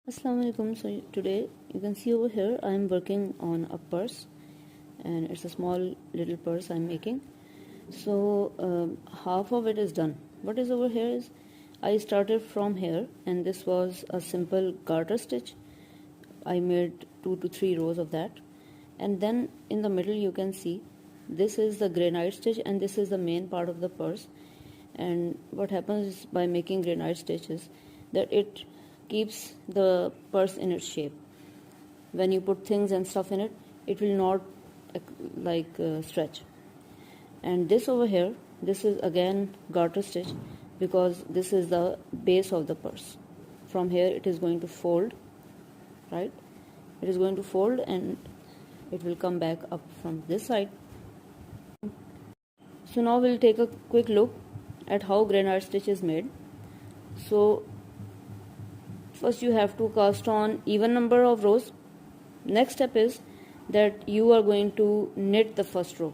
Assalamu alaikum. So today you can see over here I am working on a purse, and it's a small little purse I'm making. So half of it is done. What is over here is I started from here, and this was a simple garter stitch. I made 2 to 3 rows of that, and then in the middle you can see this is the granite stitch, and this is the main part of the purse. And what happens by making granite stitches that it keeps the purse in its shape. When you put things and stuff in it, it will not stretch. And this over here, this is again garter stitch, because this is the base of the purse. From here it is going to fold, right? It is going to fold and it will come back up from this side. So now we'll take a quick look at how granite stitch is made. So first you have to cast on even number of rows. Next step is that you are going to knit the first row.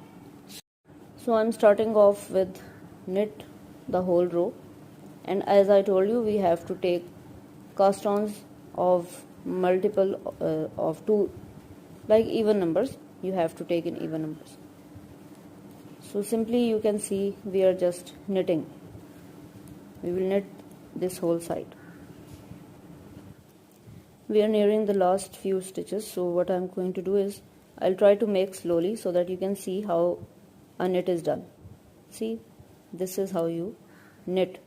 So I'm starting off with knit the whole row, and as I told you, we have to take cast ons of multiple of two, like even numbers. You have to take in even numbers. So simply you can see we are just knitting. We will knit this whole side. We are nearing the last few stitches, so what I'm going to do is I'll try to make slowly so that you can see how a knit is done. See, this is how you knit.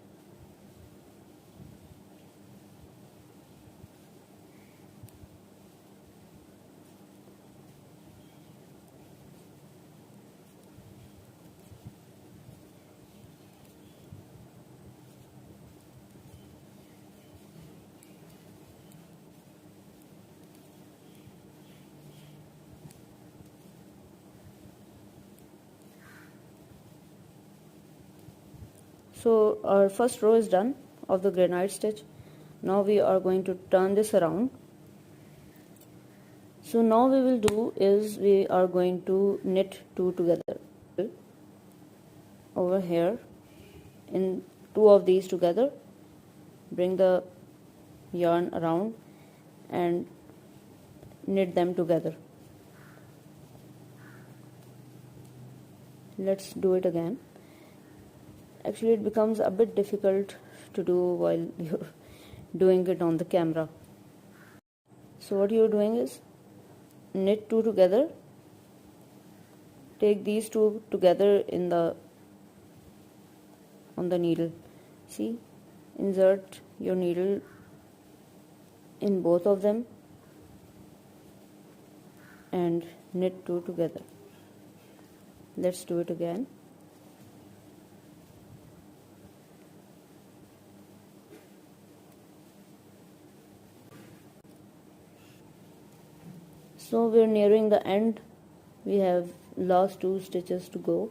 So our first row is done of the granite stitch. Now we are going to turn this around. So now we will do is we are going to knit two together. Over here, in two of these together, bring the yarn around and knit them together. Let's do it again. Actually, it becomes a bit difficult to do while you're doing it on the camera. So what you're doing is knit two together, take these two together on the needle. See, insert your needle in both of them and knit two together. Let's do it again. So we're nearing the end. We have last two stitches to go,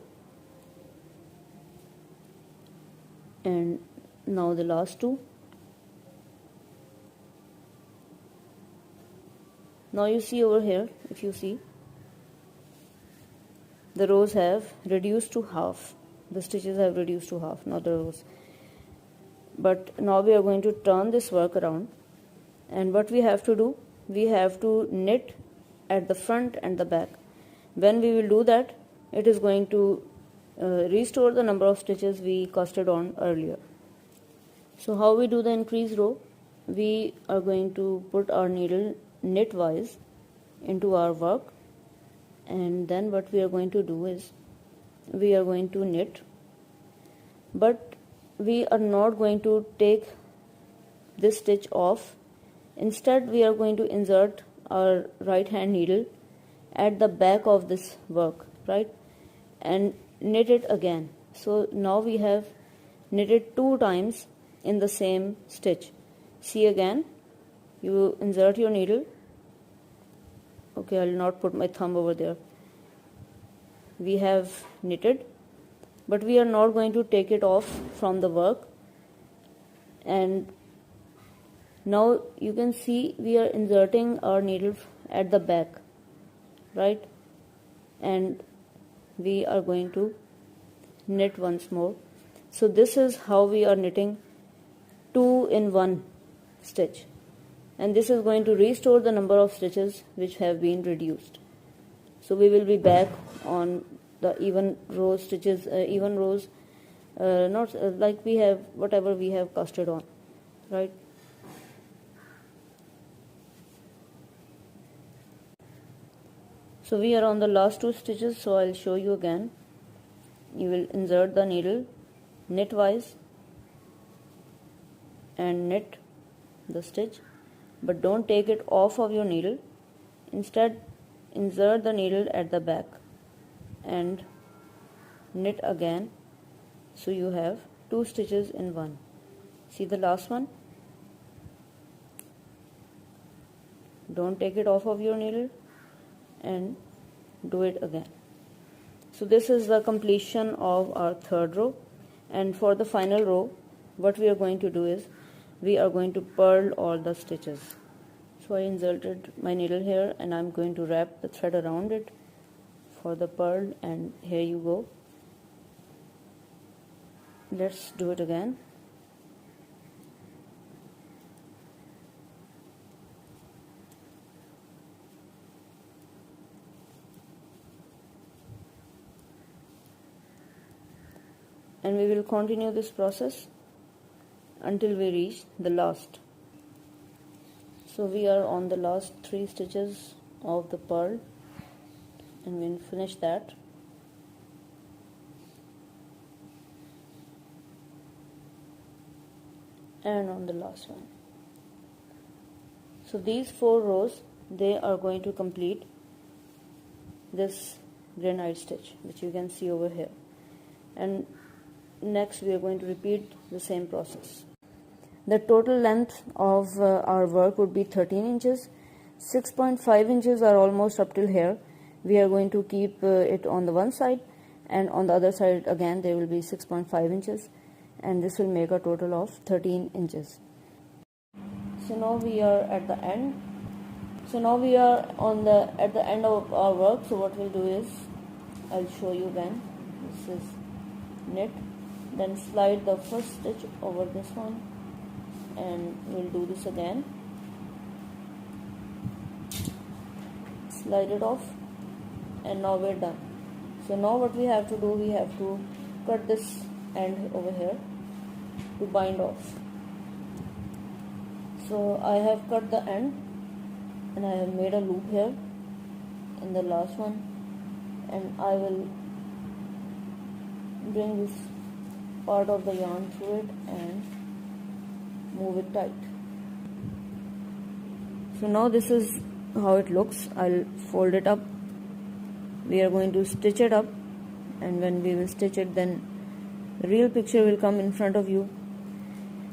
and now the last two. Now you see over here, if you see, the rows have reduced to half. The stitches have reduced to half, not the rows. But now we are going to turn this work around, and what we have to do, we have to knit at the front and the back. When we will do that, it is going to restore the number of stitches we casted on earlier. So how we do the increase row? We are going to put our needle knitwise into our work, and then what we are going to do is we are going to knit, but we are not going to take this stitch off. Instead, we are going to insert our right hand needle at the back of this work, right, and knit it again. So now we have knitted two times in the same stitch. See, again you insert your needle. Okay, I'll not put my thumb over there. We have knitted, but we are not going to take it off from the work. And now you can see we are inserting our needle at the back, right, and we are going to knit once more. So this is how we are knitting 2 in 1 stitch. and this is going to restore the number of stitches which have been reduced. So we will be back on the even row stitches, even rows, not like we have whatever we have casted on, right? So we are on the last 2 stitches, so I'll show you again. You will insert the needle knitwise and knit the stitch, but don't take it off of your needle. Instead, insert the needle at the back and knit again, so you have 2 stitches in one. See the last one? Don't take it off of your needle and do it again. So this is the completion of our 3rd row, and for the final row what we are going to do is we are going to purl all the stitches. So I inserted my needle here and I'm going to wrap the thread around it for the purl, and here you go. Let's do it again. And we will continue this process until we reach the last. So we are on the last 3 stitches of the purl, and we'll finish that. And on the last one. So these 4 rows, they are going to complete this granite stitch, which you can see over here. And next we are going to repeat the same process. The total length of our work would be 13 inches. 6.5 inches are almost up till here. We are going to keep it on the one side, and on the other side again there will be 6.5 inches, and this will make a total of 13 inches. So now we are at the end. So now we are at the end of our work. So what we'll do is, I'll show you again. This is knit, then slide the first stitch over this one, and we'll do this again. Slide it off, and now we're done. So now what we have to do, we have to cut this end over here to bind off. So I have cut the end and I have made a loop here in the last one, and I will bring this part of the yarn through it and move it tight. So now this is how it looks. I'll fold it up. We are going to stitch it up, and when we will stitch it, then the real picture will come in front of you.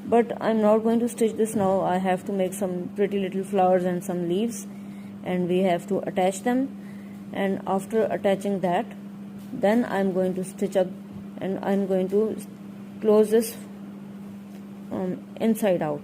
But I'm not going to stitch this now. I have to make some pretty little flowers and some leaves, and we have to attach them. And after attaching that, then I'm going to stitch up, and I'm going to close this inside out.